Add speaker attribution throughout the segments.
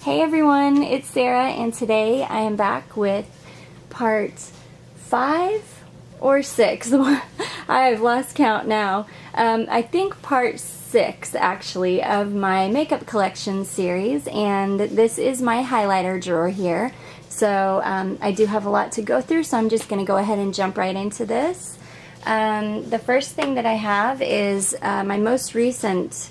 Speaker 1: Hey everyone, it's Sarah, and today I am back with part 5 or 6. I've lost count now. I think part 6 actually of my makeup collection series, and this is my highlighter drawer here. So I do have a lot to go through, so I'm just going to go ahead and jump right into this. The first thing that I have is my most recent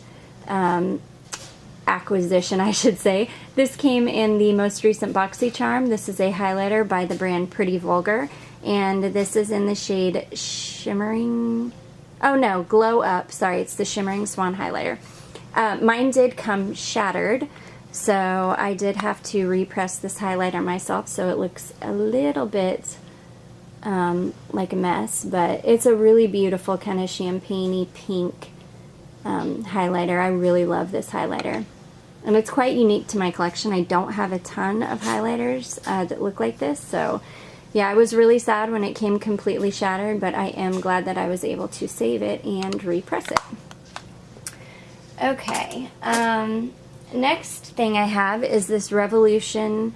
Speaker 1: acquisition, I should say. This came in the most recent BoxyCharm. This is a highlighter by the brand Pretty Vulgar, and this is in the shade Shimmering, oh no, Glow Up, sorry, it's the Shimmering Swan highlighter. Mine did come shattered, so I did have to repress this highlighter myself, so it looks a little bit like a mess, but it's a really beautiful kind of champagne-y pink highlighter. I really love this highlighter, and it's quite unique to my collection. I don't have a ton of highlighters that look like this, so yeah, I was really sad when it came completely shattered, but I am glad that I was able to save it and repress it. Okay, next thing I have is this Revolution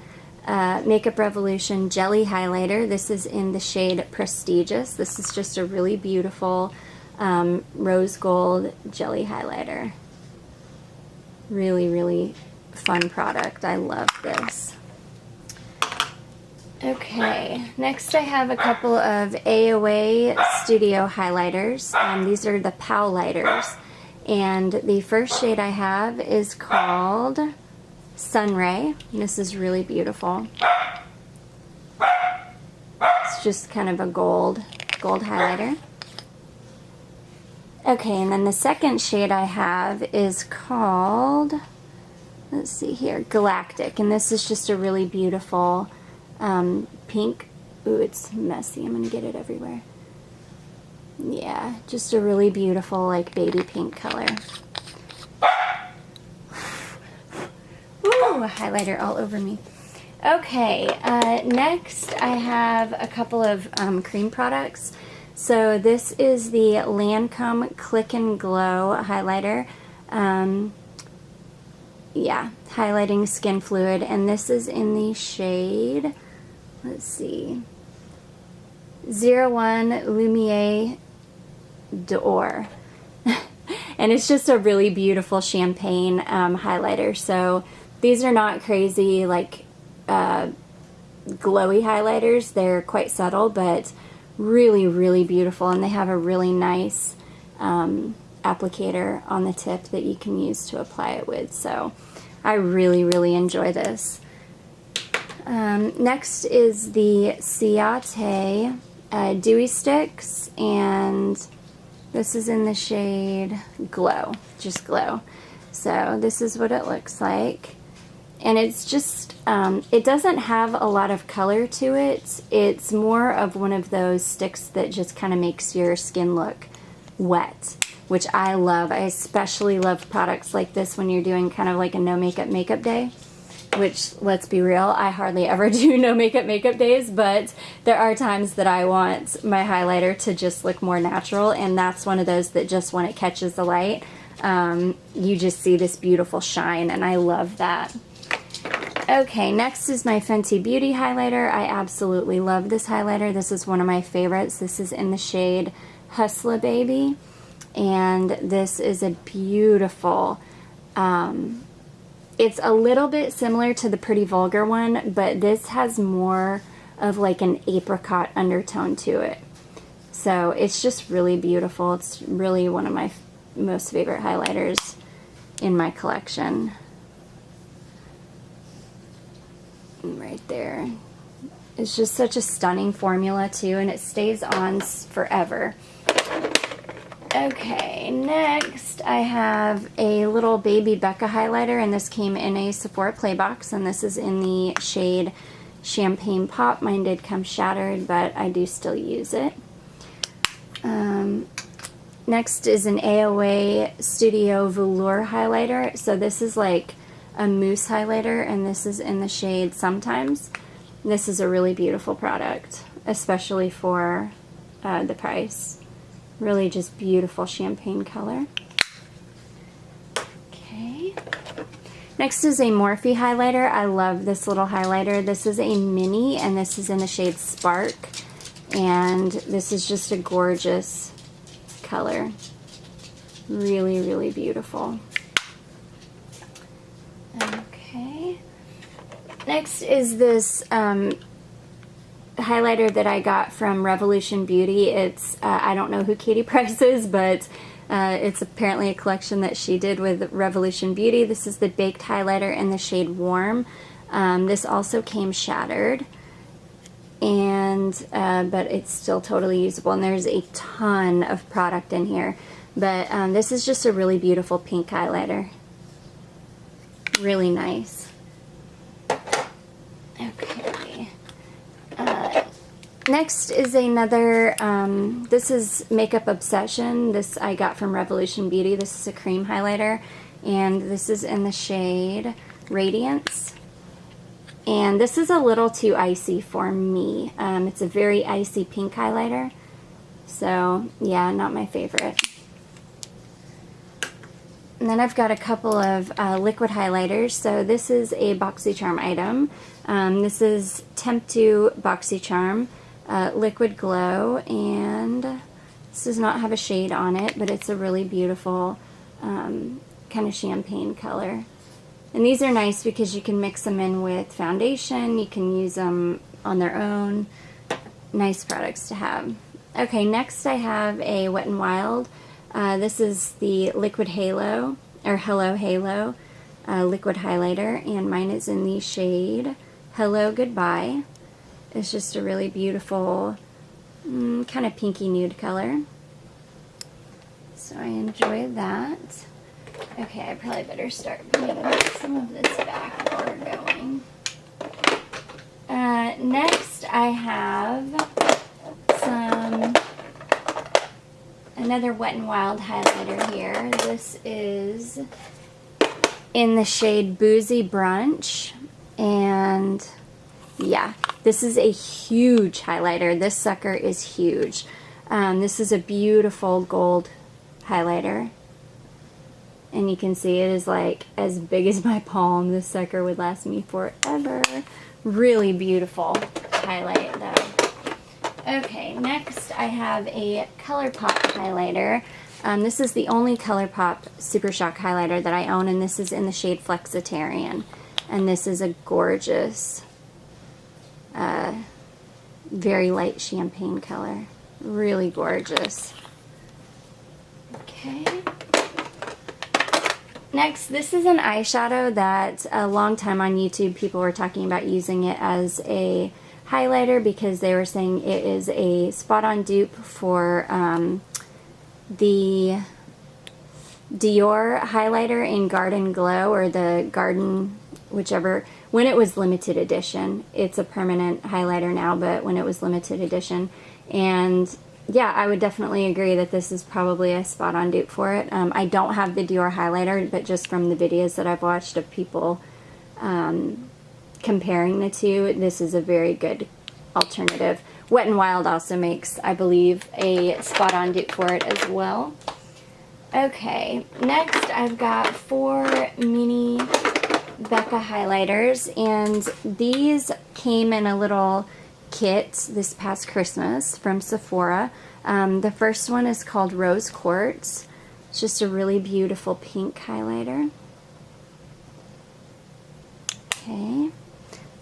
Speaker 1: Makeup Revolution Jelly Highlighter. This is in the shade Prestigious. This is just a really beautiful rose gold jelly highlighter. Really, really fun product. I love this. Okay, next I have a couple of AOA Studio highlighters. These are the POW lighters, and the first shade I have is called Sunray. This is really beautiful. It's just kind of a gold highlighter. Okay, and then the second shade I have is called, let's see here, Galactic, and this is just a really beautiful pink. Ooh, it's messy. I'm gonna get it everywhere. Yeah, just a really beautiful, like, baby pink color. Ooh, a highlighter all over me. Okay, next I have a couple of cream products. So this is the Lancome Click and Glow highlighter. Yeah, highlighting skin fluid, and this is in the shade, let's see, 01 Lumiere d'Or. And it's just a really beautiful champagne highlighter. So these are not crazy, like, glowy highlighters. They're quite subtle, but really, really beautiful, and they have a really nice applicator on the tip that you can use to apply it with. So I really, really enjoy this. Next is the Ciate Dewy Sticks, and this is in the shade Glow, just Glow. So this is what it looks like. And it's just, it doesn't have a lot of color to it. It's more of one of those sticks that just kind of makes your skin look wet, which I love. I especially love products like this when you're doing kind of like a no makeup day, which, let's be real, I hardly ever do no makeup days, but there are times that I want my highlighter to just look more natural, and that's one of those that just when it catches the light, you just see this beautiful shine, and I love that. Okay, next is my Fenty Beauty highlighter. I absolutely love this highlighter. This is one of my favorites. This is in the shade Hustla Baby, and this is a beautiful, it's a little bit similar to the Pretty Vulgar one, but this has more of like an apricot undertone to it. So it's just really beautiful. It's really one of my most favorite highlighters in my collection. Right there. It's just such a stunning formula too, and it stays on forever. Okay, next I have a little baby Becca highlighter, and this came in a Sephora Play Box, and this is in the shade Champagne Pop. Mine did come shattered, but I do still use it. Next is an AOA Studio Velour highlighter. So this is like a mousse highlighter, and this is in the shade Sometimes. This is a really beautiful product, especially for the price. Really just beautiful champagne color. Okay. Next is a Morphe highlighter. I love this little highlighter. This is a mini, and this is in the shade Spark. And this is just a gorgeous color. Really, really beautiful. Okay. Next is this highlighter that I got from Revolution Beauty. It's, I don't know who Katie Price is, but it's apparently a collection that she did with Revolution Beauty. This is the Baked Highlighter in the shade Warm. This also came shattered, and but it's still totally usable, and there's a ton of product in here. But this is just a really beautiful pink highlighter. Really nice. Okay. Next is another, this is Makeup Obsession. This I got from Revolution Beauty. This is a cream highlighter, and this is in the shade Radiance. And this is a little too icy for me. It's a very icy pink highlighter. So, yeah, not my favorite. And then I've got a couple of liquid highlighters. So this is a BoxyCharm item. This is Temp2 BoxyCharm Liquid Glow, and this does not have a shade on it, but it's a really beautiful kind of champagne color. And these are nice because you can mix them in with foundation, you can use them on their own. Nice products to have. Okay, next I have a Wet n Wild. This is the Liquid Halo, or Hello Halo liquid highlighter, and mine is in the shade Hello Goodbye. It's just a really beautiful kind of pinky nude color. So I enjoy that. Okay, I probably better start putting some of this back while we're going. Next I have another Wet n Wild highlighter here. This is in the shade Boozy Brunch, and yeah, this is a huge highlighter. This sucker is huge. This is a beautiful gold highlighter, and you can see it is like as big as my palm. This sucker would last me forever. Really beautiful highlight though. Okay, next I have a ColourPop highlighter. This is the only ColourPop Super Shock highlighter that I own, and this is in the shade Flexitarian. And this is a gorgeous, very light champagne color. Really gorgeous. Okay. Next, this is an eyeshadow that a long time on YouTube people were talking about using it as a highlighter because they were saying it is a spot-on dupe for the Dior highlighter in Garden Glow, or the Garden, whichever, when it was limited edition. It's a permanent highlighter now, but when it was limited edition. And yeah, I would definitely agree that this is probably a spot-on dupe for it. I don't have the Dior highlighter, but just from the videos that I've watched of people comparing the two, this is a very good alternative. Wet n Wild also makes, I believe, a spot-on dupe for it as well. Okay, next I've got 4 mini Becca highlighters, and these came in a little kit this past Christmas from Sephora. The first one is called Rose Quartz. It's just a really beautiful pink highlighter. Okay.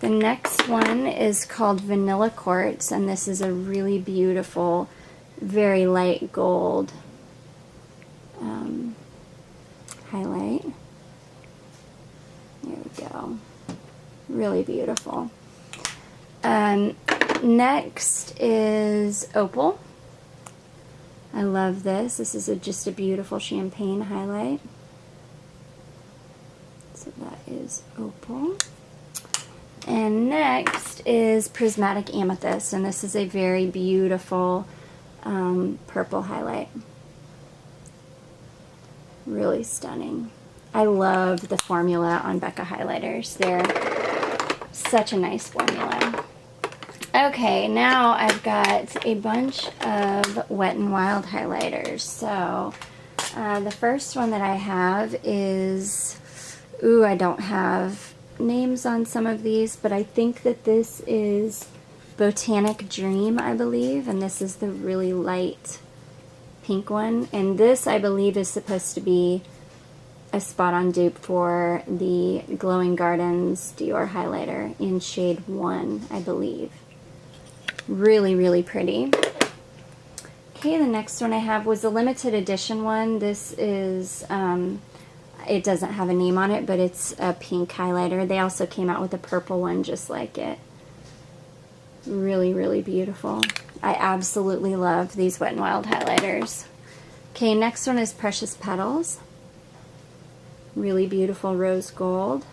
Speaker 1: The next one is called Vanilla Quartz, and this is a really beautiful, very light gold highlight. There we go. Really beautiful. Next is Opal. I love this. This is just a beautiful champagne highlight. So that is Opal. And next is Prismatic Amethyst, and this is a very beautiful purple highlight. Really stunning. I love the formula on Becca highlighters. They're such a nice formula. Okay, now I've got a bunch of Wet n Wild highlighters. So the first one that I have is, Ooh, I don't have names on some of these, but I think that this is Botanic Dream, I believe, and this is the really light pink one. And this, I believe, is supposed to be a spot-on dupe for the Glowing Gardens Dior highlighter in shade 1, I believe. Really, really pretty. Okay, the next one I have was a limited edition one. This is, it doesn't have a name on it, but it's a pink highlighter. They also came out with a purple one just like it. Really, really beautiful. I absolutely love these Wet n Wild highlighters. Okay, next one is Precious Petals. Really beautiful rose gold.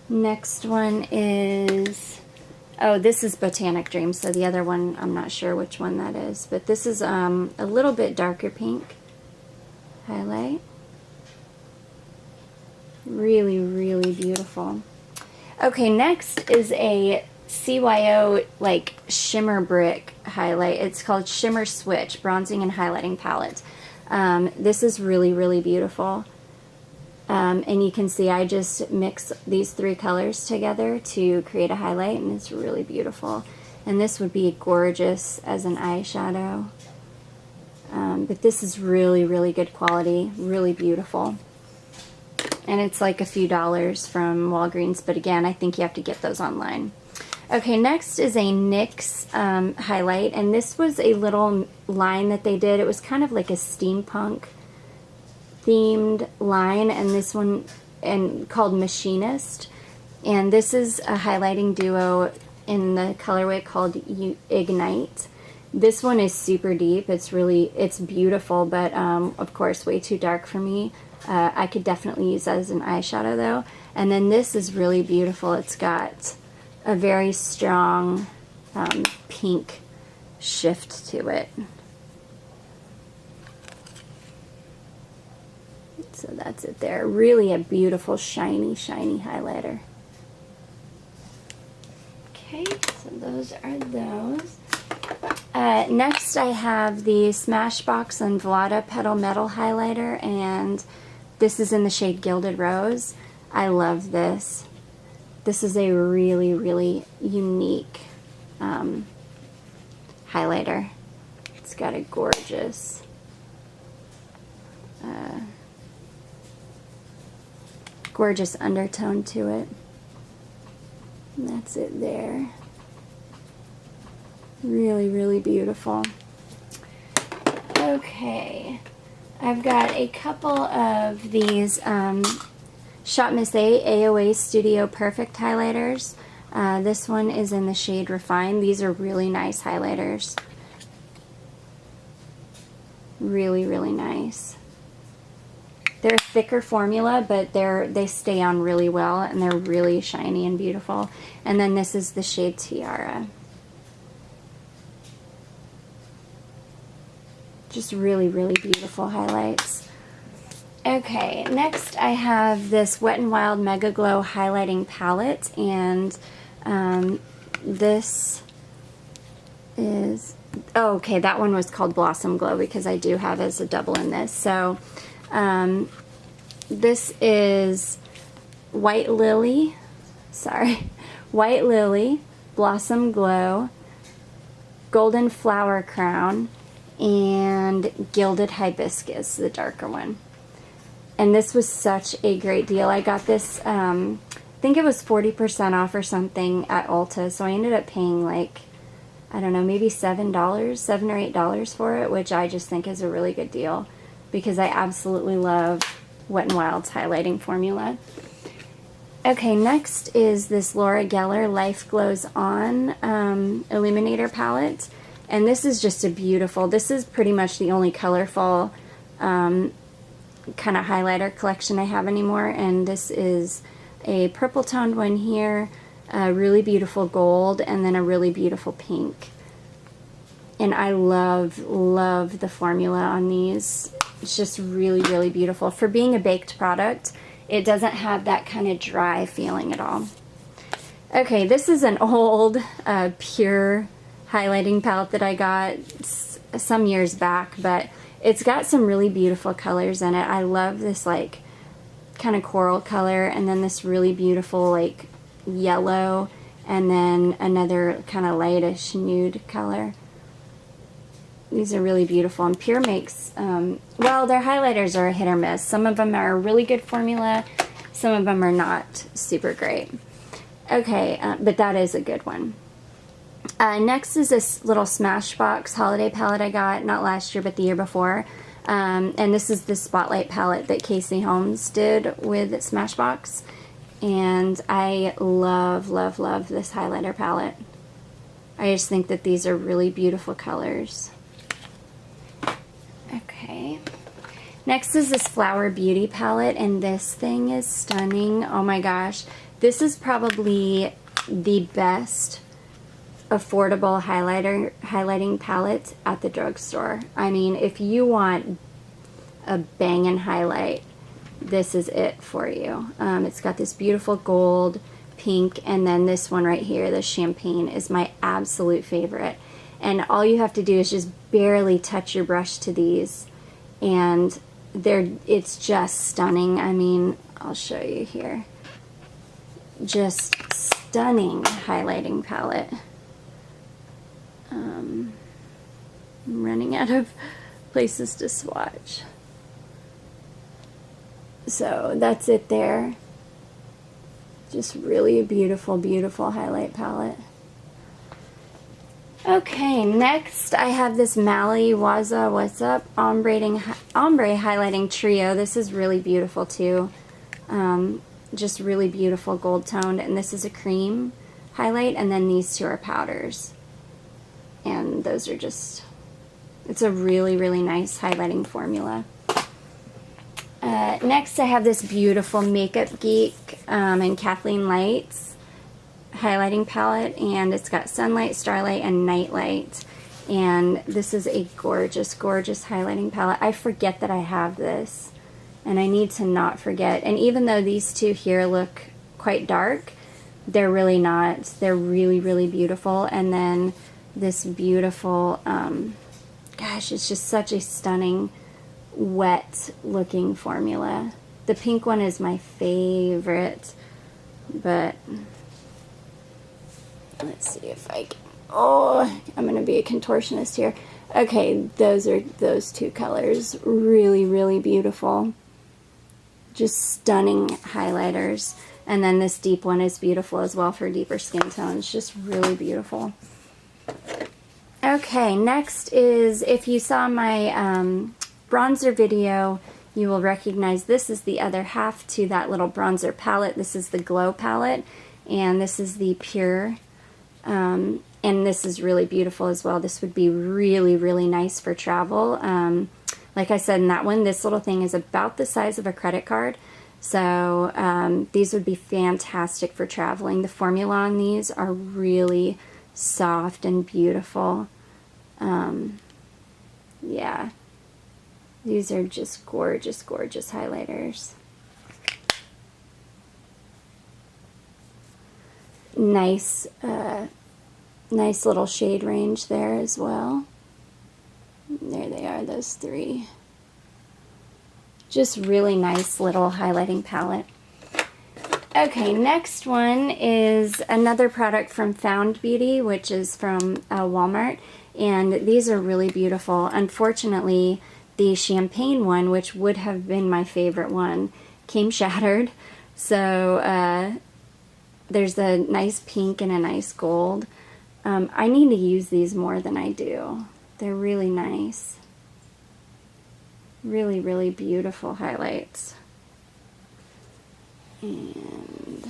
Speaker 1: Next one is, oh, this is Botanic Dream, so the other one, I'm not sure which one that is, but this is a little bit darker pink highlight. Really, really beautiful. Okay, next is a CYO like shimmer brick highlight. It's called Shimmer Switch Bronzing and Highlighting Palette. This is really, really beautiful. And you can see I just mix these 3 colors together to create a highlight, and it's really beautiful. And this would be gorgeous as an eyeshadow. But this is really, really good quality, really beautiful. And it's like a few dollars from Walgreens, but again, I think you have to get those online. Okay, next is a NYX highlight, and this was a little line that they did. It was kind of like a steampunk themed line, and this one called Machinist. And this is a highlighting duo in the colorway called Ignite. This one is super deep. It's beautiful, but of course way too dark for me. I could definitely use that as an eyeshadow though. And then this is really beautiful. It's got a very strong pink shift to it. So that's it there. Really a beautiful shiny, shiny highlighter. Okay, so those are those. Next I have the Smashbox and Vlada Petal Metal highlighter, and this is in the shade Gilded Rose. I love this. This is a really, really unique highlighter. It's got a gorgeous gorgeous undertone to it. And that's it there. Really, really beautiful. Okay, I've got a couple of these Shop Miss A AOA Studio Perfect highlighters. This one is in the shade Refine. These are really nice highlighters. Really, really nice. They're a thicker formula, but they stay on really well, and they're really shiny and beautiful. And then this is the shade Tiara. Just really, really beautiful highlights. Okay, next I have this Wet n Wild Mega Glow highlighting palette, and this is, oh, okay, that one was called Blossom Glow because I do have as a double in this. So this is White Lily, White Lily, Blossom Glow, Golden Flower Crown, and Gilded Hibiscus, the darker one. And this was such a great deal. I got this, I think it was 40% off or something at Ulta, so I ended up paying like, I don't know, maybe $7 or $8 for it, which I just think is a really good deal because I absolutely love Wet n Wild's highlighting formula. Okay, next is this Laura Geller Life Glows On Illuminator palette. And this is just a beautiful, this is pretty much the only colorful kind of highlighter collection I have anymore. And this is a purple toned one here, a really beautiful gold, and then a really beautiful pink. And I love, love the formula on these. It's just really, really beautiful. For being a baked product, it doesn't have that kind of dry feeling at all. Okay, this is an old pure highlighting palette that I got some years back, but it's got some really beautiful colors in it. I love this like kind of coral color, and then this really beautiful like yellow, and then another kind of lightish nude color. These are really beautiful, and Pure makes, well, their highlighters are a hit or miss. Some of them are a really good formula, some of them are not super great. Okay, but that is a good one. Next is this little Smashbox holiday palette I got, not last year, but the year before. And this is the Spotlight palette that Casey Holmes did with Smashbox. And I love, love, love this highlighter palette. I just think that these are really beautiful colors. Okay. Next is this Flower Beauty palette, and this thing is stunning. Oh my gosh. This is probably the best affordable highlighting palette at the drugstore. I mean, if you want a bangin' highlight, this is it for you. It's got this beautiful gold, pink, and then this one right here, the champagne, is my absolute favorite. And all you have to do is just barely touch your brush to these, and it's just stunning. I mean, I'll show you here. Just stunning highlighting palette. I'm running out of places to swatch. So that's it there. Just really a beautiful, beautiful highlight palette. Okay, next I have this Mally Waza What's Up Ombre Highlighting Trio. This is really beautiful too. Just really beautiful gold toned, and this is a cream highlight, and then these two are powders. And those are just, it's a really, really nice highlighting formula. Next I have this beautiful Makeup Geek and Kathleen Lights highlighting palette, and it's got Sunlight, Starlight, and Nightlight. And this is a gorgeous, gorgeous highlighting palette. I forget that I have this, and I need to not forget. And even though these two here look quite dark, they're really not. They're really, really beautiful. And then this beautiful, gosh, it's just such a stunning, wet looking formula. The pink one is my favorite, but let's see if I can, oh, I'm going to be a contortionist here. Okay, those are those two colors. Really, really beautiful. Just stunning highlighters. And then this deep one is beautiful as well for deeper skin tones. Just really beautiful. Okay, next is, if you saw my bronzer video, you will recognize this is the other half to that little bronzer palette. This is the Glow palette, and this is the Pure. And this is really beautiful as well. This would be really, really nice for travel. Like I said in that one, this little thing is about the size of a credit card. So these would be fantastic for traveling. The formula on these are really soft and beautiful. Yeah, these are just gorgeous, gorgeous highlighters. Nice, nice little shade range there as well. There they are, those three. Just really nice little highlighting palette. Okay, next one is another product from Found Beauty, which is from Walmart, and these are really beautiful. Unfortunately, the champagne one, which would have been my favorite one, came shattered. So there's a nice pink and a nice gold. I need to use these more than I do. They're really nice. Really, really beautiful highlights. And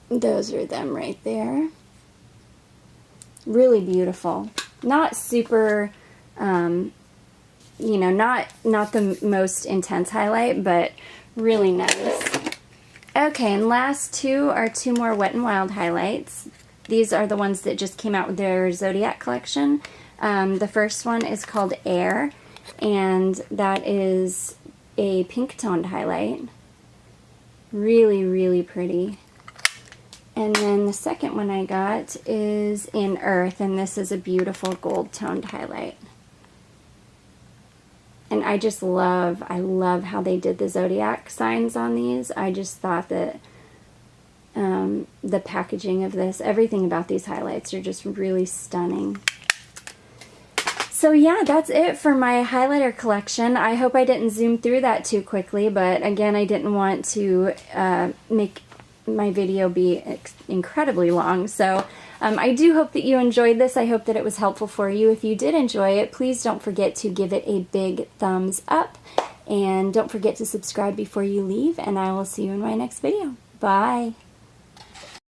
Speaker 1: those are them right there. Really beautiful. Not super, you know, not the most intense highlight, but really nice. Okay, and last two are two more Wet n Wild highlights. These are the ones that just came out with their Zodiac collection. The first one is called Air, and that is a pink toned highlight. Really, really pretty. And then the second one I got is in Earth, and this is a beautiful gold toned highlight. And I love how they did the zodiac signs on these. I just thought that the packaging of this, everything about these highlights are just really stunning. So yeah, that's it for my highlighter collection. I hope I didn't zoom through that too quickly, but again, I didn't want to make my video be incredibly long. So I do hope that you enjoyed this. I hope that it was helpful for you. If you did enjoy it, please don't forget to give it a big thumbs up. And don't forget to subscribe before you leave, and I will see you in my next video. Bye.